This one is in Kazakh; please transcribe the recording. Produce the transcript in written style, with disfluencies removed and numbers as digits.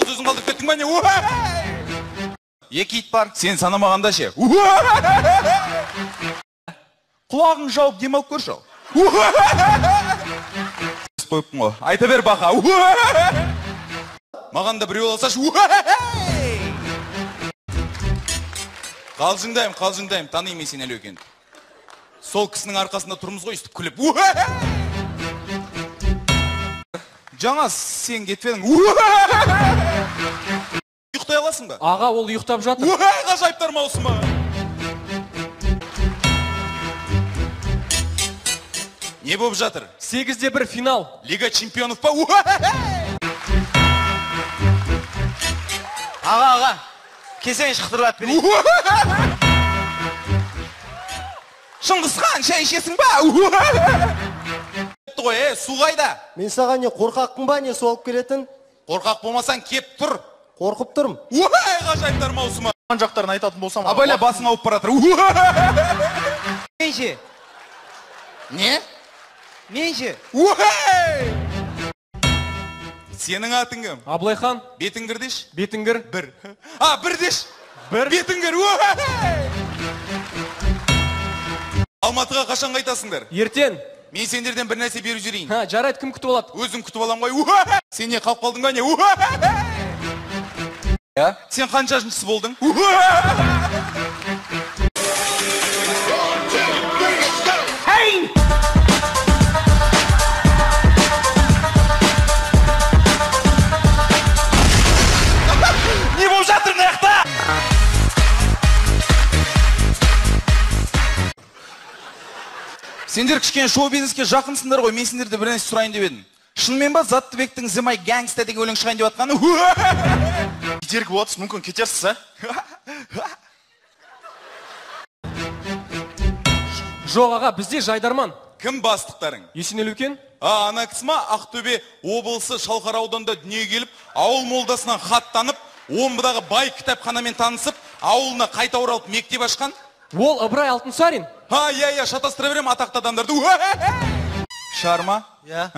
Жалғыз өзің қалдырып кеттің ба не? Екі ит бар, сен санамағанда ше. Құлағың жауып демалып көрші ал. Қойыппын ғой, айта бер бақа. Маған да біреу алсашы. Қалжыңдайым, танимын сен әлі екен. Сол кісінің арқасында тұрмыз ғой, үстіп күліп. Жаңа сен кетпедің. Ұйықтай аласың ба? Аға, ол ұйықтап жатыр. Ғажайыптар маусымы. Не болып жатыр? 8-1 финал. Лига чемпионов па? Аға, кесең шықтырылат берейін. Шыңғысхан, шай ішесің ба? Су қайда? Мен саған не қорқақпын ба, не суалып келетін? Қорқақ болмасаң кеп тұр. Қорқып тұрмын. Ғажайыптар маусымы. Қан жақтарын айтатын болсам. Абайла басың ауып баратыр. Менше. Не? Менше. Сенің атың кім? Абылайхан. Бетіңгір деш? Бетіңгір. Бір. Бір деш? Бір. Бетіңгір. Алматыға қашан қайтасыңдар? Ертең. Мен сендерден бір нәрсе беру жүрейін. Жарайды, кім күтіп алады? Өзің күтіп алам ғой. Сен не қалып қалдың ба не? Сен қаншашыншысы болдың? Не болып жатыр мына жақта? Сендер кішкене шоу-бизнеске жақынсыңдар ғой, мен сендерді бір нәрсе сұрайын деп едім. Шынымен ба Заттыбектің Зымай гангста деген өлең шығайын деп атқаны? Кедергі болатыз, мүмкін кетерсіз, Жоқ аға, бізде Жайдарман. Кім бастықтарың? Есенел екен? Ана кісі ма Ақтөбе облысы Шалқар ауданында дүние келіп, ауыл молдасынан хаттанып, Омбыдағы бай кітапханамен танысып, ауылына қайта оралып мектеп ашқан? Ол Ыбырай Алтынсарин. Иә, шатастыра берем атақты адамдарды. Шарма? Иә.